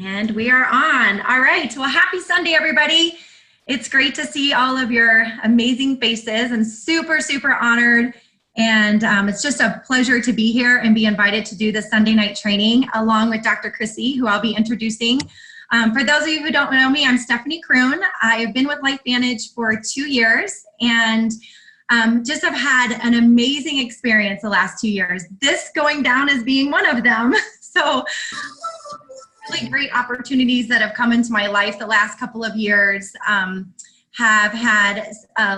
And we are on. All right. Well, happy Sunday, everybody. It's great to see all of your amazing faces and super, super honored. And it's just a pleasure to be here and be invited to do the Sunday night training along with Dr. Chrissy, who I'll be introducing. For those of you who don't know me, I'm Stephanie Kreun. I've been with LifeVantage for 2 years and just have had an amazing experience the last 2 years. This going down as being one of them. So really great opportunities that have come into my life the last couple of years. Have had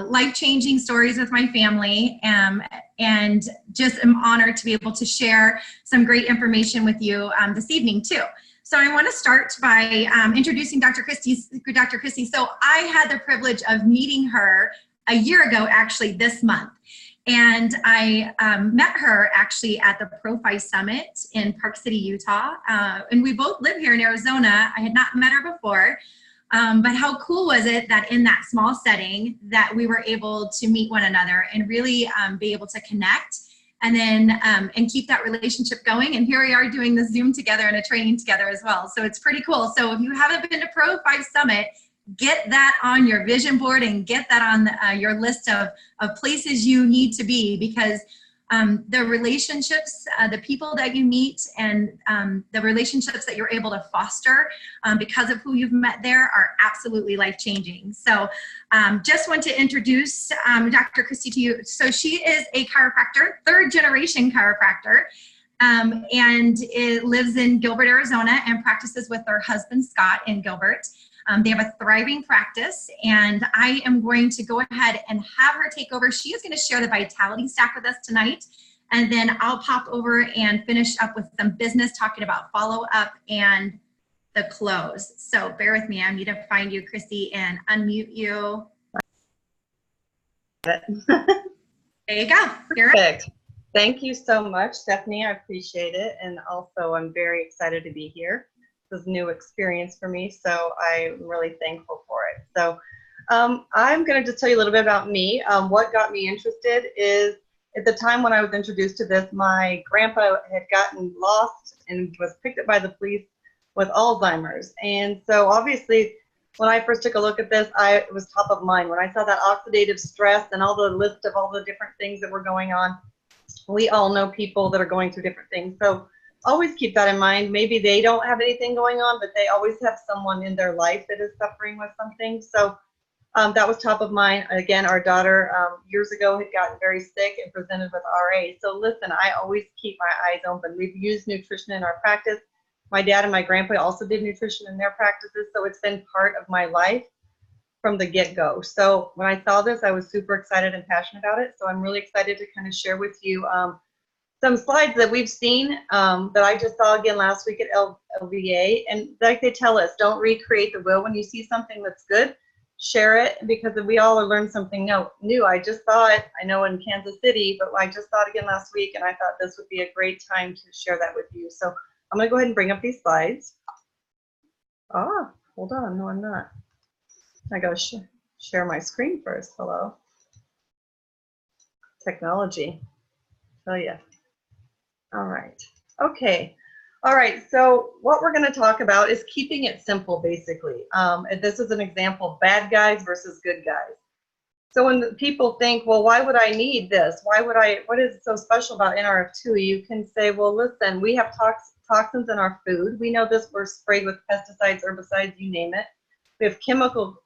life-changing stories with my family, and just am honored to be able to share some great information with you this evening too. So I want to start by introducing Dr. Chrissy. So I had the privilege of meeting her a year ago, actually this month. And I met her actually at the Pro-Fi Summit in Park City, Utah. And we both live here in Arizona. I had not met her before, but how cool was it that in that small setting that we were able to meet one another and really be able to connect and then and keep that relationship going. And here we are doing the Zoom together and a training together as well. So it's pretty cool. So if you haven't been to Pro-Fi Summit, get that on your vision board and get that on your list of places you need to be, because the relationships, the people that you meet, and the relationships that you're able to foster because of who you've met there are absolutely life-changing. So just want to introduce Dr. Chrissy to you. So she is a chiropractor, third-generation chiropractor, and it lives in Gilbert, Arizona, and practices with her husband, Scott, in Gilbert. They have a thriving practice, and I am going to go ahead and have her take over. She is going to share the vitality stack with us tonight, and then I'll pop over and finish up with some business, talking about follow-up and the close. So bear with me. I need to find you, Chrissy, and unmute you. There you go. Perfect. Thank you so much, Stephanie. I appreciate it, and also I'm very excited to be here. This is a new experience for me, so I'm really thankful for it. So I'm going to just tell you a little bit about me. What got me interested is at the time when I was introduced to this, my grandpa had gotten lost and was picked up by the police with Alzheimer's. And so obviously when I first took a look at this, it was top of mind. When I saw that oxidative stress and all the list of all the different things that were going on, we all know people that are going through different things. So always keep that in mind. Maybe they don't have anything going on, but they always have someone in their life that is suffering with something. So that was top of mind. Again, our daughter years ago had gotten very sick and presented with RA. So listen, I always keep my eyes open. We've used nutrition in our practice. My dad and my grandpa also did nutrition in their practices. So it's been part of my life from the get-go. So when I saw this, I was super excited and passionate about it. So I'm really excited to kind of share with you some slides that we've seen that I just saw again last week at LVA. And like they tell us, don't recreate the wheel. When you see something that's good, share it, because we all learn something new. I just saw it, I know, in Kansas City, but I just saw it again last week, and I thought this would be a great time to share that with you. So I'm going to go ahead and bring up these slides. Hold on. No, I'm not. I got to share my screen first. Hello. Technology. Tell ya. All right. Okay. All right. So what we're going to talk about is keeping it simple, basically. And this is an example of bad guys versus good guys. So when people think, well, why would I need this? What is so special about NRF2? You can say, well, listen, we have toxins in our food. We know this, we're sprayed with pesticides, herbicides, you name it. We have chemicals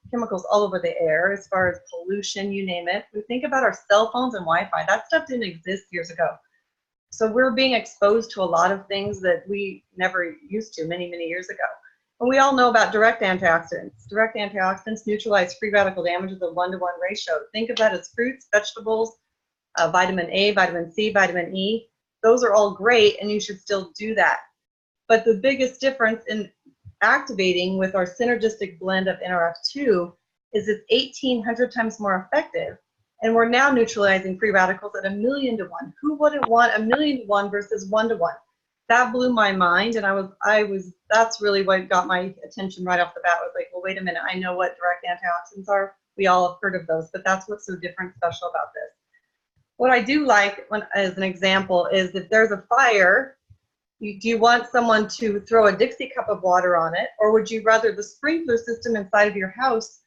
all over the air as far as pollution, you name it. We think about our cell phones and Wi-Fi. That stuff didn't exist years ago. So we're being exposed to a lot of things that we never used to many, many years ago. And we all know about direct antioxidants. Direct antioxidants neutralize free radical damage with a 1-to-1 ratio. Think of that as fruits, vegetables, vitamin A, vitamin C, vitamin E. Those are all great, and you should still do that. But the biggest difference in activating with our synergistic blend of NRF2 is it's 1,800 times more effective. And we're now neutralizing free radicals at 1,000,000 to 1. Who wouldn't want 1,000,000 to 1 versus 1 to 1? That blew my mind, and that's really what got my attention right off the bat. Was like, well, wait a minute, I know what direct antioxidants are. We all have heard of those, but that's what's so different, special about this. What I do like, as an example, is if there's a fire Do you want someone to throw a Dixie cup of water on it, or would you rather the sprinkler system inside of your house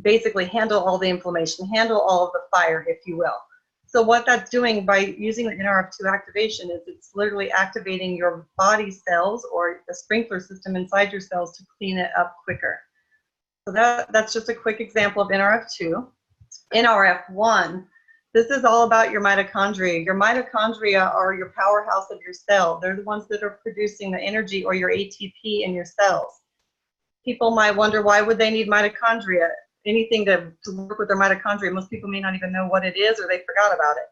basically handle all the inflammation, handle all of the fire, if you will? So what that's doing by using the NRF2 activation is it's literally activating your body cells or the sprinkler system inside your cells to clean it up quicker. So that's just a quick example of NRF2. NRF1, this is all about your mitochondria. Your mitochondria are your powerhouse of your cell. They're the ones that are producing the energy or your ATP in your cells. People might wonder, why would they need mitochondria? Anything to work with their mitochondria. Most people may not even know what it is, or they forgot about it.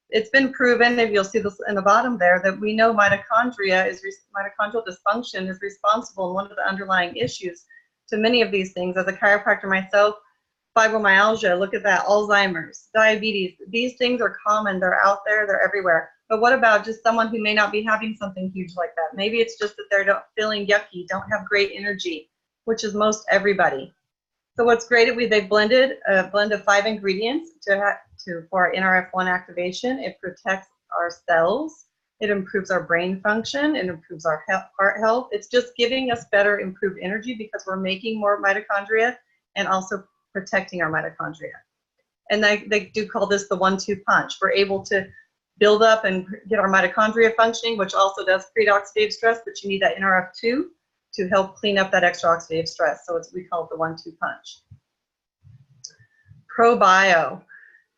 It's been proven, and you'll see this in the bottom there, that we know mitochondrial dysfunction is responsible in one of the underlying issues to many of these things. As a chiropractor myself, fibromyalgia, look at that, Alzheimer's, diabetes, these things are common, they're out there, they're everywhere. But what about just someone who may not be having something huge like that? Maybe it's just that they're feeling yucky, don't have great energy, which is most everybody. So what's great is they've blended a blend of 5 ingredients for our NRF1 activation. It protects our cells. It improves our brain function. It improves our heart health. It's just giving us better, improved energy because we're making more mitochondria and also protecting our mitochondria. And they do call this the 1-2 punch. We're able to build up and get our mitochondria functioning, which also does create oxidative stress, but you need that NRF2 to help clean up that extra oxidative stress. So we call it the 1-2 punch.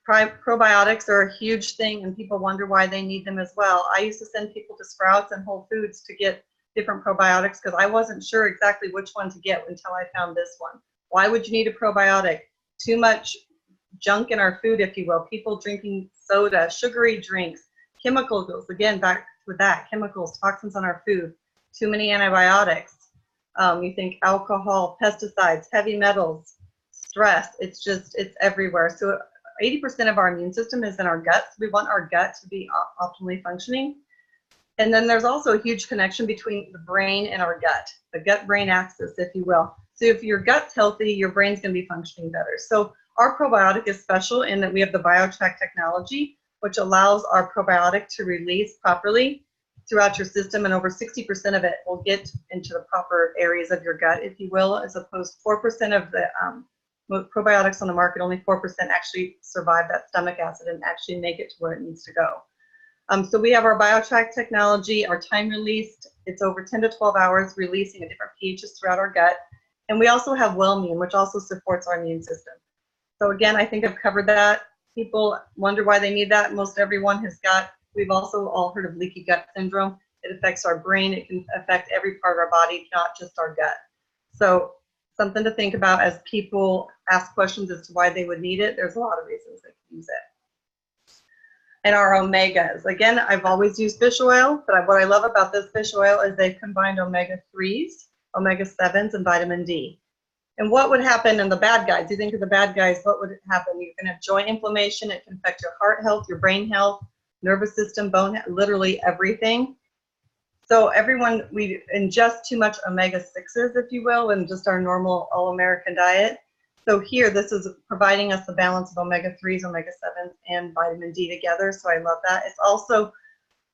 Probiotics are a huge thing, and people wonder why they need them as well. I used to send people to Sprouts and Whole Foods to get different probiotics because I wasn't sure exactly which one to get until I found this one. Why would you need a probiotic? Too much junk in our food, if you will. People drinking soda, sugary drinks, chemicals, again, back with that, chemicals, toxins on our food, too many antibiotics. You think alcohol, pesticides, heavy metals, stress, it's everywhere. So 80% of our immune system is in our guts. We want our gut to be optimally functioning. And then there's also a huge connection between the brain and our gut, the gut-brain axis, if you will. So if your gut's healthy, your brain's going to be functioning better. So our probiotic is special in that we have the BioTrack technology, which allows our probiotic to release properly throughout your system, and over 60% of it will get into the proper areas of your gut, if you will, as opposed to 4% of the probiotics on the market, only 4% actually survive that stomach acid and actually make it to where it needs to go. So we have our BioTrack technology, our time released, it's over 10 to 12 hours releasing at different pHs throughout our gut. And we also have Wellmune, which also supports our immune system. So again, I think I've covered that. People wonder why they need that. Most everyone has got, we've also all heard of leaky gut syndrome. It affects our brain. It can affect every part of our body, not just our gut. So something to think about as people ask questions as to why they would need it. There's a lot of reasons they can use it. And our omegas. Again, I've always used fish oil, but what I love about this fish oil is they've combined omega-3s, omega-7s, and vitamin D. And what would happen in the bad guys? You think of the bad guys, what would happen? You can have joint inflammation. It can affect your heart health, your brain health, nervous system, bone health, literally everything. So everyone, we ingest too much omega-6s, if you will, in just our normal all-American diet. So here, this is providing us the balance of omega-3s, omega-7s, and vitamin D together. So I love that. It's also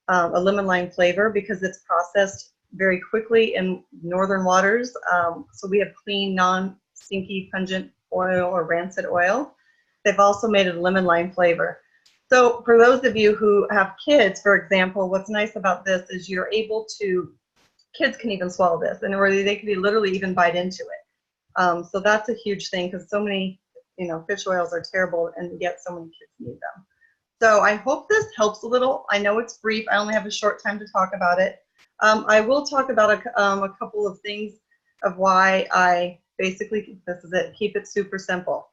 a lemon lime flavor because it's processed very quickly in northern waters. So we have clean, non-stinky, pungent oil or rancid oil. They've also made it a lemon lime flavor. So for those of you who have kids, for example, what's nice about this is you're able to, kids can even swallow this, and or they can literally even bite into it. So that's a huge thing because so many, fish oils are terrible, and yet so many kids need them. So I hope this helps a little. I know it's brief. I only have a short time to talk about it. I will talk about a couple of things of why I basically, this is it, keep it super simple.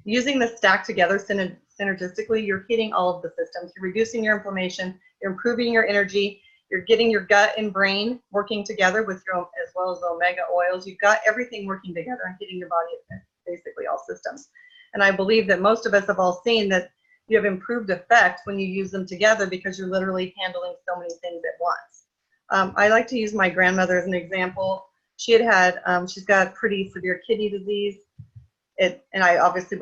Using the stack together synergistically, you're hitting all of the systems. You're reducing your inflammation, you're improving your energy, you're getting your gut and brain working together with your, as well as the omega oils. You've got everything working together and hitting your body at basically all systems. And I believe that most of us have all seen that you have improved effect when you use them together because you're literally handling so many things at once. I like to use my grandmother as an example. She's got pretty severe kidney disease. and I obviously,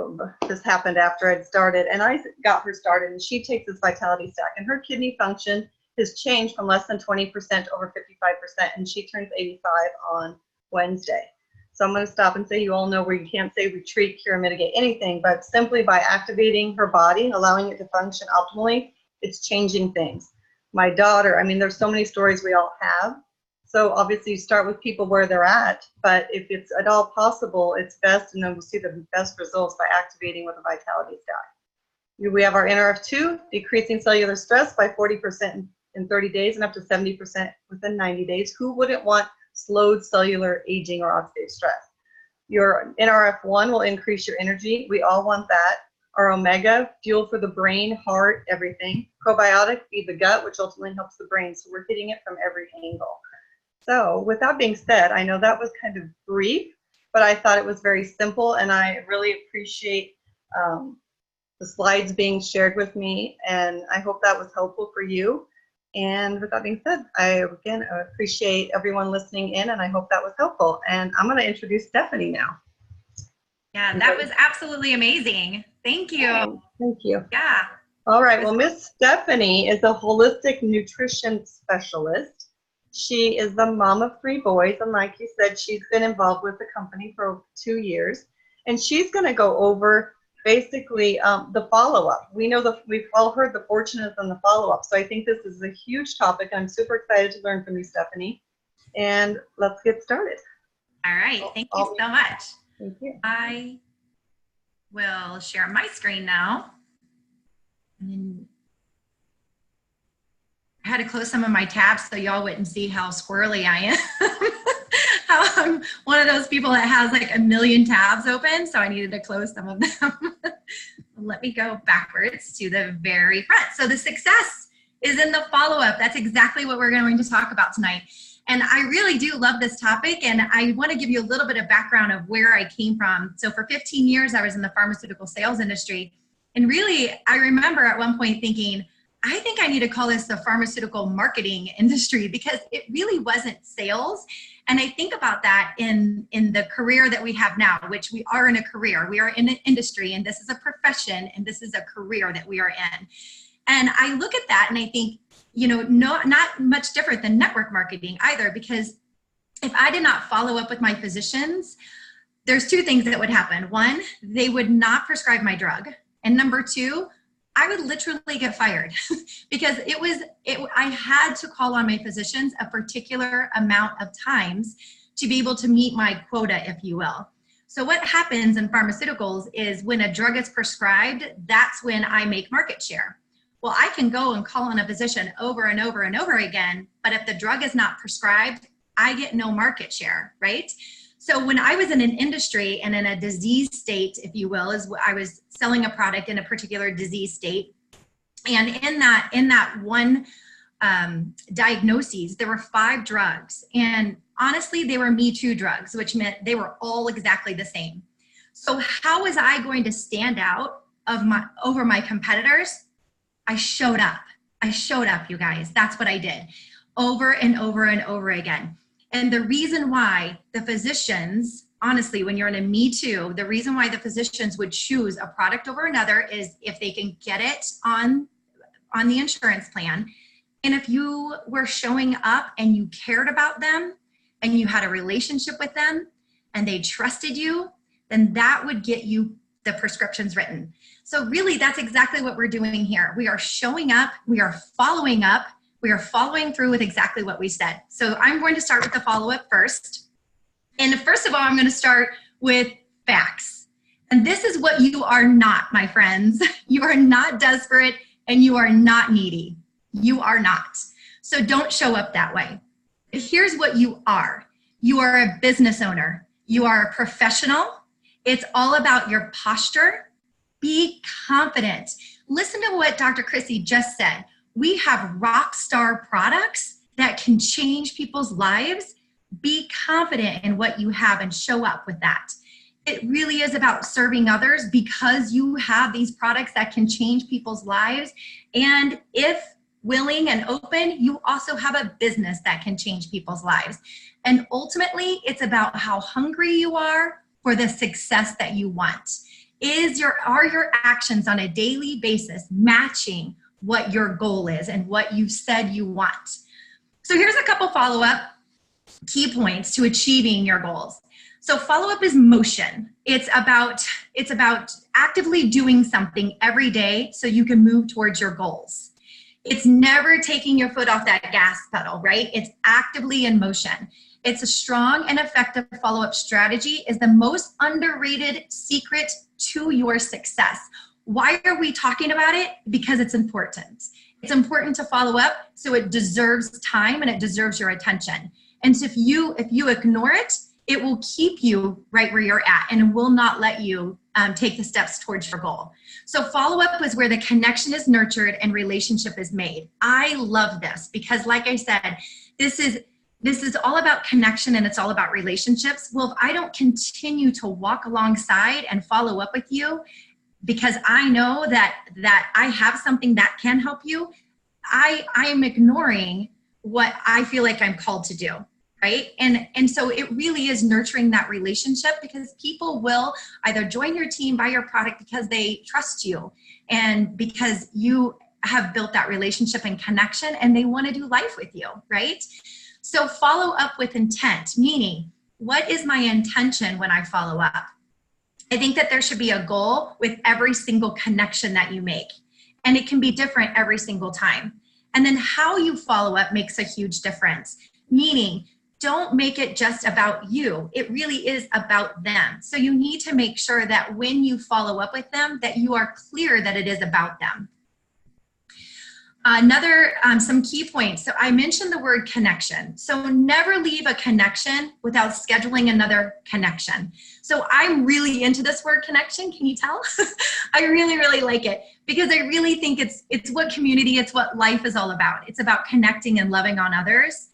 this happened after I'd started, and I got her started, and she takes this vitality stack, and her kidney function has changed from less than 20% to over 55%, and she turns 85 on Wednesday. So I'm going to stop and say, you all know where you can't say retreat, cure, mitigate anything, but simply by activating her body and allowing it to function optimally, it's changing things. My daughter, I mean, there's so many stories we all have. So obviously you start with people where they're at, but if it's at all possible, it's best, and then we'll see the best results by activating with a vitality stack. We have our NRF2, decreasing cellular stress by 40% in 30 days and up to 70% within 90 days. Who wouldn't want slowed cellular aging or oxidative stress? Your NRF1 will increase your energy. We all want that. Our omega, fuel for the brain, heart, everything. Probiotic, feed the gut, which ultimately helps the brain. So we're hitting it from every angle. So with that being said, I know that was kind of brief, but I thought it was very simple, and I really appreciate the slides being shared with me, and I hope that was helpful for you. And with that being said, I again appreciate everyone listening in, and I hope that was helpful. And I'm going to introduce Stephanie now. Yeah, that was absolutely amazing. Thank you. Thank you. Yeah. All right. Well, Miss Stephanie is a holistic nutrition specialist. She is the mom of 3 boys, and like you said, she's been involved with the company for 2 years, and she's going to go over basically the follow-up. We know we've all heard the fortunate and the follow-up, so I think this is a huge topic. I'm super excited to learn from you, Stephanie, and let's get started. All right. Thank you so much. Thank you. I will share my screen now. And then I had to close some of my tabs so y'all wouldn't see how squirrely I am. How I'm one of those people that has like a million tabs open, so I needed to close some of them. Let me go backwards to the very front. So the success is in the follow-up. That's exactly what we're going to talk about tonight. And I really do love this topic, and I want to give you a little bit of background of where I came from. So for 15 years, I was in the pharmaceutical sales industry. And really, I remember at one point thinking, I think I need to call this the pharmaceutical marketing industry, because it really wasn't sales. And I think about that in the career that we have now, which we are in a career. We are in an industry, and this is a profession, and this is a career that we are in. And I look at that and I think, you know, not much different than network marketing either, because if I did not follow up with my physicians, there's 2 things that would happen. 1, they would not prescribe my drug. And number 2, I would literally get fired because I had to call on my physicians a particular amount of times to be able to meet my quota, if you will. So what happens in pharmaceuticals is when a drug is prescribed, that's when I make market share. Well, I can go and call on a physician over and over and over again, but if the drug is not prescribed, I get no market share, right? So when I was in an industry and in a disease state, if you will, is I was selling a product in a particular disease state. And in that one diagnoses, there were 5 drugs. And honestly, they were Me Too drugs, which meant they were all exactly the same. So how was I going to stand out over my competitors? I showed up. I showed up, you guys. That's what I did over and over and over again. And the reason why the physicians, honestly, when you're in a Me Too, the reason why the physicians would choose a product over another is if they can get it on the insurance plan. And if you were showing up and you cared about them and you had a relationship with them and they trusted you, then that would get you the prescriptions written. So really, that's exactly what we're doing here. We are showing up, we are following up, we are following through with exactly what we said. So I'm going to start with the follow-up first. And first of all, I'm going to start with facts. And this is what you are not, my friends. You are not desperate and you are not needy. You are not. So don't show up that way. Here's what you are. You are a business owner. You are a professional. It's all about your posture. Be confident. Listen to what Dr. Chrissy just said. We have rock star products that can change people's lives. Be confident in what you have and show up with that. It really is about serving others because you have these products that can change people's lives. And if willing and open, you also have a business that can change people's lives. And ultimately, it's about how hungry you are for the success that you want? Are your actions on a daily basis matching what your goal is and what you said you want? So here's a couple follow-up key points to achieving your goals. So follow-up is motion. It's about actively doing something every day so you can move towards your goals. It's never taking your foot off that gas pedal, right? It's actively in motion. It's a strong and effective follow-up strategy is the most underrated secret to your success. Why are we talking about it? Because it's important. It's important to follow up, so it deserves time and it deserves your attention. And so if you ignore it, it will keep you right where you're at and will not let you take the steps towards your goal. So follow-up is where the connection is nurtured and relationship is made. I love this because, like I said, this is all about connection and it's all about relationships. Well, if I don't continue to walk alongside and follow up with you because I know that I have something that can help you, I am ignoring what I feel like I'm called to do. Right? And so it really is nurturing that relationship, because people will either join your team, buy your product because they trust you and because you have built that relationship and connection and they want to do life with you, right? So follow up with intent, meaning what is my intention when I follow up? I think that there should be a goal with every single connection that you make, and it can be different every single time. And then how you follow up makes a huge difference, meaning don't make it just about you. It really is about them. So you need to make sure that when you follow up with them, that you are clear that it is about them. Some key points. So I mentioned the word connection. So never leave a connection without scheduling another connection. So I'm really into this word connection. Can you tell? I really, really like it because I really think it's what community, it's what life is all about. It's about connecting and loving on others.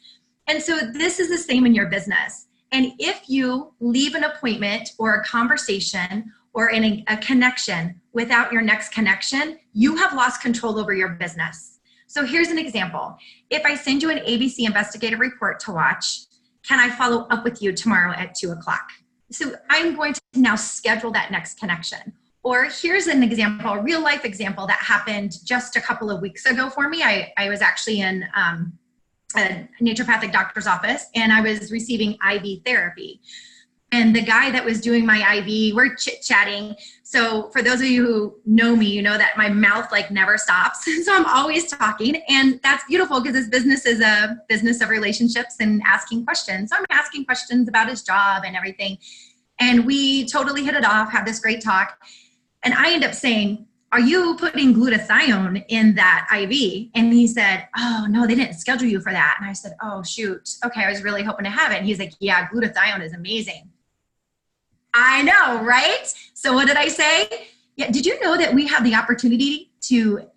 And so this is the same in your business. And if you leave an appointment or a conversation or in a connection without your next connection, you have lost control over your business. So here's an example. If I send you an ABC investigative report to watch, can I follow up with you tomorrow at 2 o'clock? So I'm going to now schedule that next connection. Or here's an example, a real life example that happened just a couple of weeks ago for me. I was actually in a naturopathic doctor's office and I was receiving IV therapy. And the guy that was doing my IV, we're chit-chatting. So for those of you who know me, you know that my mouth like never stops. So I'm always talking, and that's beautiful because this business is a business of relationships and asking questions. So I'm asking questions about his job and everything. And we totally hit it off, had this great talk. And I end up saying, are you putting glutathione in that IV? And he said, oh, no, they didn't schedule you for that. And I said, oh, shoot. Okay, I was really hoping to have it. And he's like, yeah, glutathione is amazing. I know, right? So what did I say? Yeah, did you know that we have the opportunity to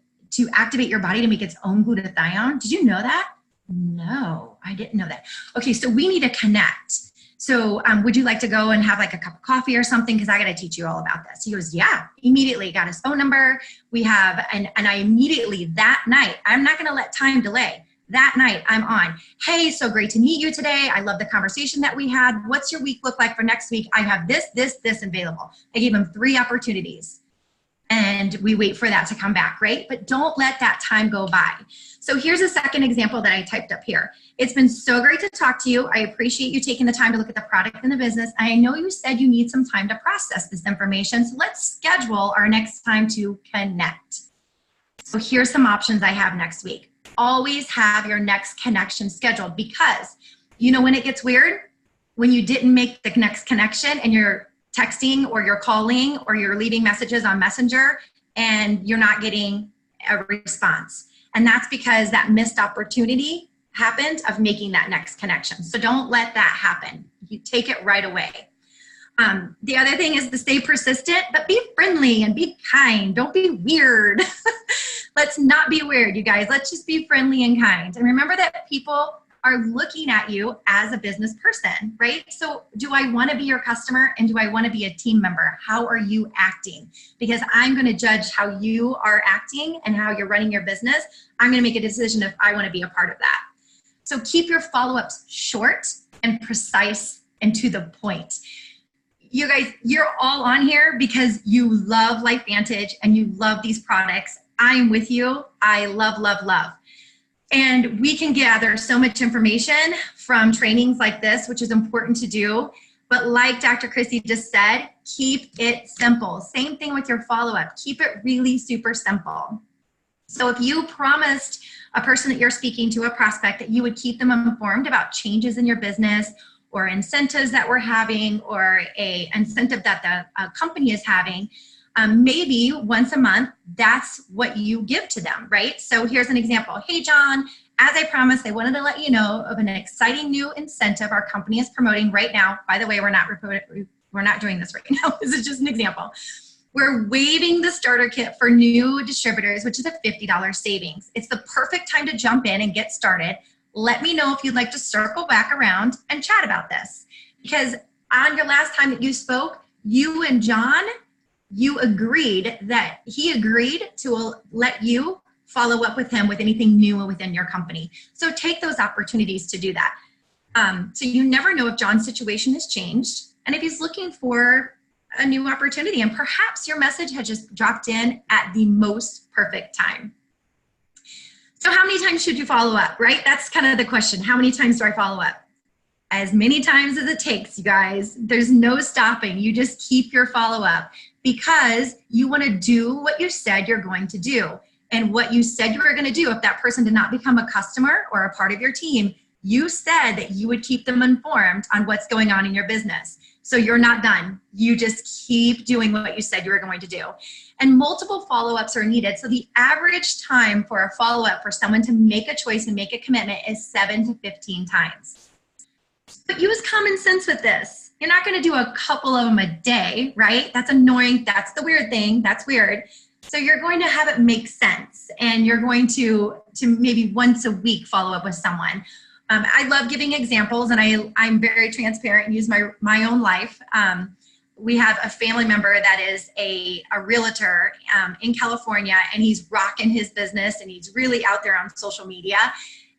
activate your body to make its own glutathione? Did you know that? No, I didn't know that. Okay, so we need to connect. So would you like to go and have like a cup of coffee or something? Because I got to teach you all about this. He goes, yeah, immediately got his phone number. We have, and I immediately that night, I'm not going to let time delay. That night I'm on, hey, so great to meet you today. I love the conversation that we had. What's your week look like for next week? I have this available. I gave him 3 opportunities and we wait for that to come back, right? But don't let that time go by. So here's a second example that I typed up here. It's been so great to talk to you. I appreciate you taking the time to look at the product and the business. I know you said you need some time to process this information. So let's schedule our next time to connect. So here's some options I have next week. Always have your next connection scheduled, because you know when it gets weird? When you didn't make the next connection and you're texting or you're calling or you're leaving messages on Messenger and you're not getting a response. And that's because that missed opportunity happened of making that next connection. So don't let that happen. You take it right away. The other thing is to stay persistent, but be friendly and be kind. Don't be weird. Let's not be weird, you guys. Let's just be friendly and kind. And remember that people are looking at you as a business person, right? So do I want to be your customer and do I want to be a team member? How are you acting? Because I'm going to judge how you are acting and how you're running your business. I'm going to make a decision if I want to be a part of that. So keep your follow-ups short and precise and to the point. you guys, you're all on here because you love LifeVantage and you love these products. I'm with you. I love, love, love. And we can gather so much information from trainings like this, which is important to do. But like Dr. Chrissy just said, keep it simple. Same thing with your follow-up. Keep it really super simple. So if you promised a person that you're speaking to, a prospect, that you would keep them informed about changes in your business or incentives that we're having or a incentive that the company is having, maybe once a month, that's what you give to them, right? So here's an example. Hey, John, as I promised, I wanted to let you know of an exciting new incentive our company is promoting right now. By the way, we're not doing this right now. This is just an example. We're waiving the starter kit for new distributors, which is a $50 savings. It's the perfect time to jump in and get started. Let me know if you'd like to circle back around and chat about this. Because on your last time that you spoke, you and John, you agreed that he agreed to let you follow up with him with anything new within your company. So take those opportunities to do that. So you never know if John's situation has changed and if he's looking for a new opportunity, and perhaps your message had just dropped in at the most perfect time. So how many times should you follow up, right? That's kind of the question. How many times do I follow up? As many times as it takes, you guys. There's no stopping. You just keep your follow-up because you want to do what you said you're going to do. And what you said you were going to do, if that person did not become a customer or a part of your team, you said that you would keep them informed on what's going on in your business. So you're not done. You just keep doing what you said you were going to do. And multiple follow-ups are needed. So the average time for a follow-up for someone to make a choice and make a commitment is 7 to 15 times. But use common sense with this. You're not going to do a couple of them a day, right? That's annoying. That's the weird thing. That's weird. So you're going to have it make sense. And you're going to maybe once a week follow up with someone. I love giving examples, and I'm very transparent and use my own life. We have a family member that is a realtor in California, and he's rocking his business, and he's really out there on social media,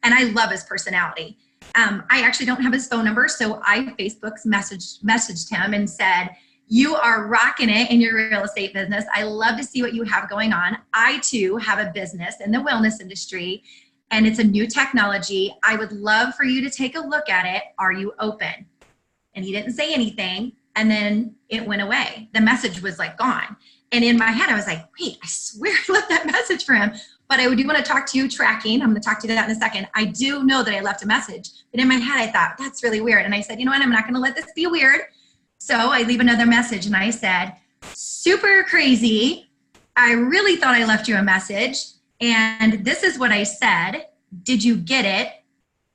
and I love his personality. I actually don't have his phone number, so I Facebook's messaged him and said, you are rocking it in your real estate business. I love to see what you have going on. I, too, have a business in the wellness industry, and it's a new technology. I would love for you to take a look at it. Are you open? And he didn't say anything, and then it went away. The message was like gone. And in my head, I was like, wait, I swear I left that message for him. But I do want to talk to you tracking. I'm going to talk to you that in a second. I do know that I left a message. But in my head, I thought, that's really weird. And I said, you know what? I'm not going to let this be weird. So I leave another message, and I said, super crazy. I really thought I left you a message. And this is what I said. Did you get it?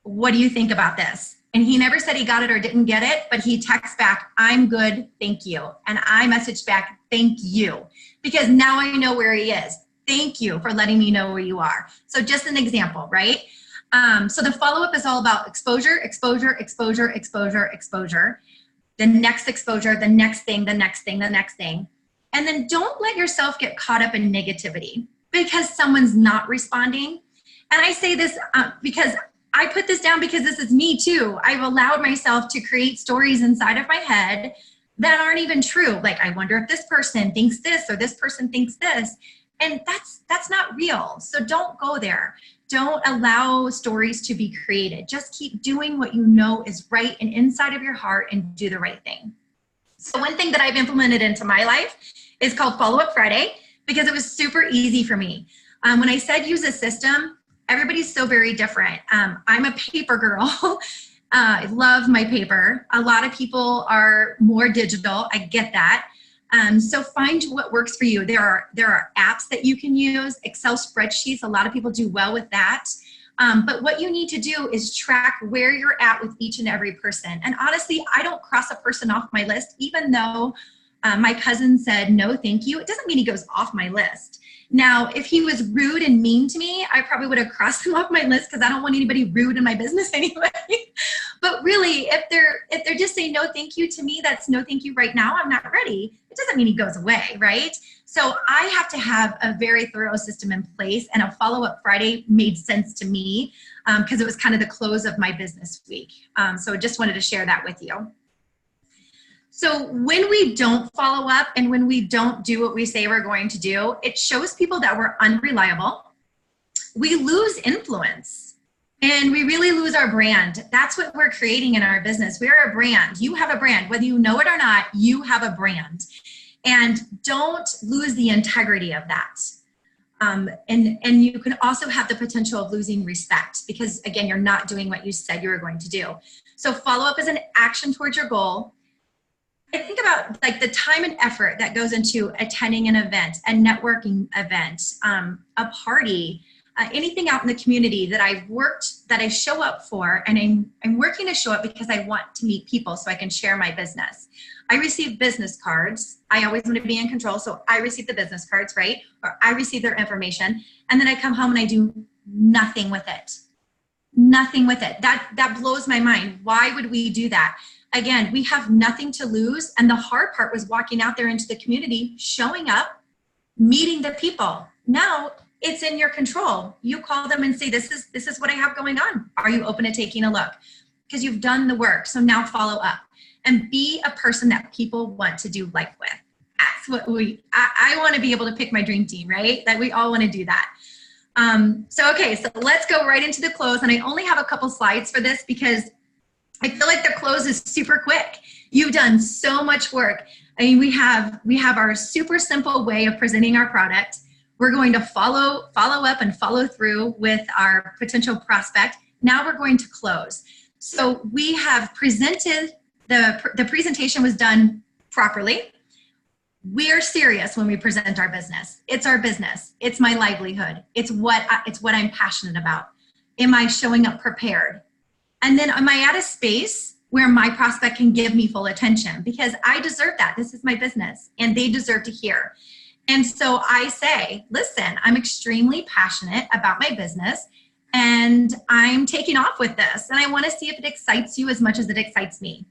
What do you think about this? And he never said he got it or didn't get it, but he texts back, I'm good, thank you. And I messaged back, thank you. Because now I know where he is. Thank you for letting me know where you are. So just an example, right? So the follow-up is all about exposure, exposure, exposure, exposure, exposure. The next exposure, the next thing, the next thing, the next thing. And then don't let yourself get caught up in negativity because someone's not responding. And I say this because I put this down because this is me too. I've allowed myself to create stories inside of my head that aren't even true. Like, I wonder if this person thinks this or this person thinks this. And that's not real. So don't go there. Don't allow stories to be created. Just keep doing what you know is right and inside of your heart and do the right thing. So one thing that I've implemented into my life is called Follow Up Friday because it was super easy for me. When I said use a system, everybody's so very different. I'm a paper girl. I love my paper. A lot of people are more digital. I get that. So find what works for you. There are apps that you can use, Excel spreadsheets. A lot of people do well with that. But what you need to do is track where you're at with each and every person. And honestly, I don't cross a person off my list, even though my cousin said, no, thank you. It doesn't mean he goes off my list. Now, if he was rude and mean to me, I probably would have crossed him off my list because I don't want anybody rude in my business anyway. But really, if they're just saying no thank you to me, that's no thank you right now, I'm not ready. It doesn't mean he goes away, right? So I have to have a very thorough system in place, and a follow-up Friday made sense to me because it was kind of the close of my business week. So just wanted to share that with you. So when we don't follow up and when we don't do what we say we're going to do, it shows people that we're unreliable. We lose influence and we really lose our brand. That's what we're creating in our business. We're a brand. You have a brand. Whether you know it or not, you have a brand. And don't lose the integrity of that. And you can also have the potential of losing respect because, again, you're not doing what you said you were going to do. So follow up is an action towards your goal. I think about like the time and effort that goes into attending an event, a networking event, a party, anything out in the community that I show up for, and I'm working to show up because I want to meet people so I can share my business. I receive business cards. I always want to be in control, so I receive the business cards, right? Or I receive their information, and then I come home and I do nothing with it. Nothing with it. That blows my mind. Why would we do that? Again, we have nothing to lose, and the hard part was walking out there into the community, showing up, meeting the people. Now it's in your control. You call them and say, this is what I have going on. Are you open to taking a look? Because you've done the work. So now follow up and be a person that people want to do life with. That's what I want to be able to pick my dream team, right? That we all want to do that. So let's go right into the close. And I only have a couple slides for this because I feel like the close is super quick. You've done so much work. I mean, we have our super simple way of presenting our product. We're going to follow up and follow through with our potential prospect. Now we're going to close. So we have presented, the presentation was done properly. We are serious when we present our business. It's our business. It's my livelihood. It's what I'm passionate about. Am I showing up prepared? And then am I at a space where my prospect can give me full attention? Because I deserve that. This is my business and they deserve to hear. And so I say, listen, I'm extremely passionate about my business and I'm taking off with this. And I want to see if it excites you as much as it excites me.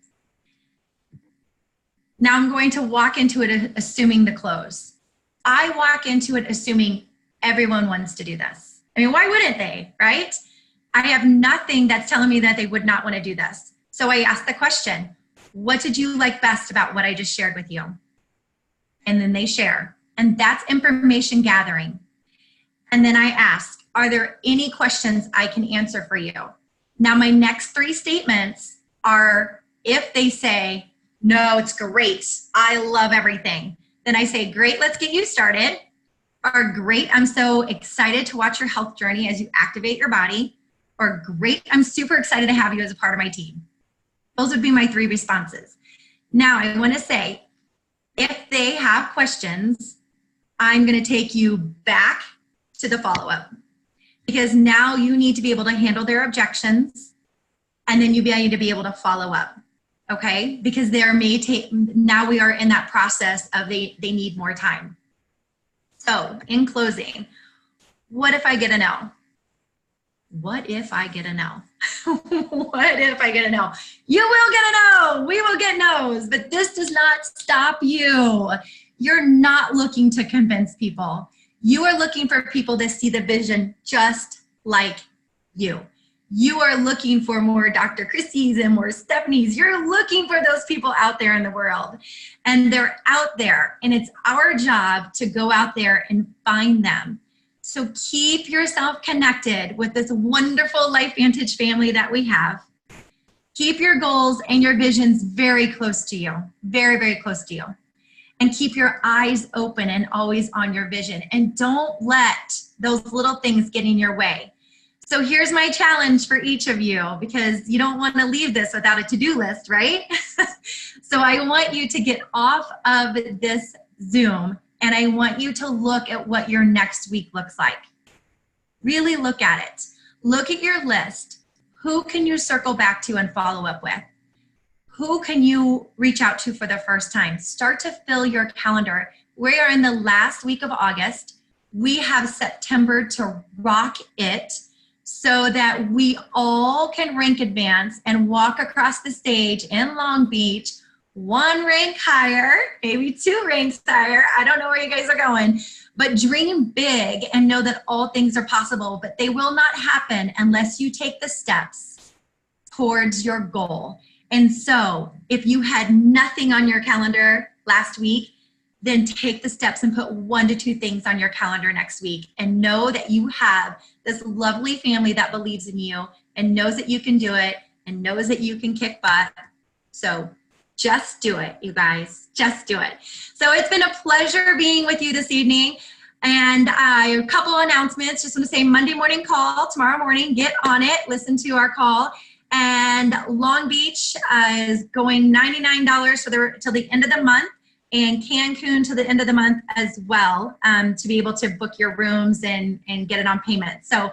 Now I'm going to walk into it assuming the close. I walk into it assuming everyone wants to do this. I mean, why wouldn't they, right? I have nothing that's telling me that they would not want to do this. So I ask the question, what did you like best about what I just shared with you? And then they share. And that's information gathering. And then I ask, are there any questions I can answer for you? Now my next 3 statements are, if they say, no, it's great, I love everything, then I say, great, let's get you started. Or great, I'm so excited to watch your health journey as you activate your body. Or great, I'm super excited to have you as a part of my team. Those would be my 3 responses. Now I want to say, if they have questions, I'm going to take you back to the follow-up because now you need to be able to handle their objections and then you need to be able to follow up. Okay, because now we are in that process of they need more time. So in closing, what if I get a no? What if I get a no? What if I get a no? You will get a no. We will get no's, but this does not stop you. You're not looking to convince people. You are looking for people to see the vision just like you. You are looking for more Dr. Chrissy's and more Stephanie's. You're looking for those people out there in the world. And they're out there. And it's our job to go out there and find them. So keep yourself connected with this wonderful LifeVantage family that we have. Keep your goals and your visions very close to you. Very, very close to you. And keep your eyes open and always on your vision. And don't let those little things get in your way. So here's my challenge for each of you, because you don't want to leave this without a to-do list, right? So I want you to get off of this Zoom and I want you to look at what your next week looks like. Really look at it. Look at your list. Who can you circle back to and follow up with? Who can you reach out to for the first time? Start to fill your calendar. We are in the last week of August. We have September to rock it, so that we all can rank advance and walk across the stage in Long Beach, 1 rank higher, maybe 2 ranks higher. I don't know where you guys are going, but dream big and know that all things are possible, but they will not happen unless you take the steps towards your goal. And so if you had nothing on your calendar last week, then take the steps and put 1 to 2 things on your calendar next week, and know that you have this lovely family that believes in you and knows that you can do it and knows that you can kick butt. So just do it, you guys. Just do it. So it's been a pleasure being with you this evening. And a couple announcements. Just want to say Monday morning call tomorrow morning. Get on it. Listen to our call. And Long Beach is going $99 till the end of the month, and Cancun to the end of the month as well, to be able to book your rooms and get it on payment. So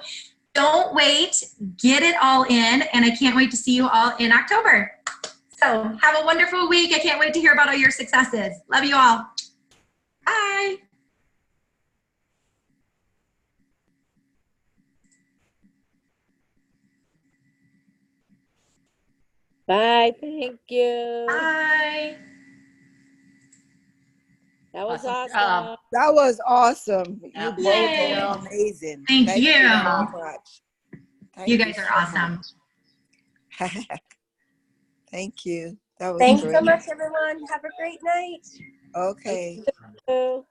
don't wait. Get it all in. And I can't wait to see you all in October. So have a wonderful week. I can't wait to hear about all your successes. Love you all. Bye. Bye. Thank you. Bye. That was Awesome. awesome. That was awesome. You Yeah. both Yay. are amazing. Thank you. so much. Thank You guys are awesome. much. Thank you. That was Thanks great. so much, everyone. Have a great night. Okay. Thank you.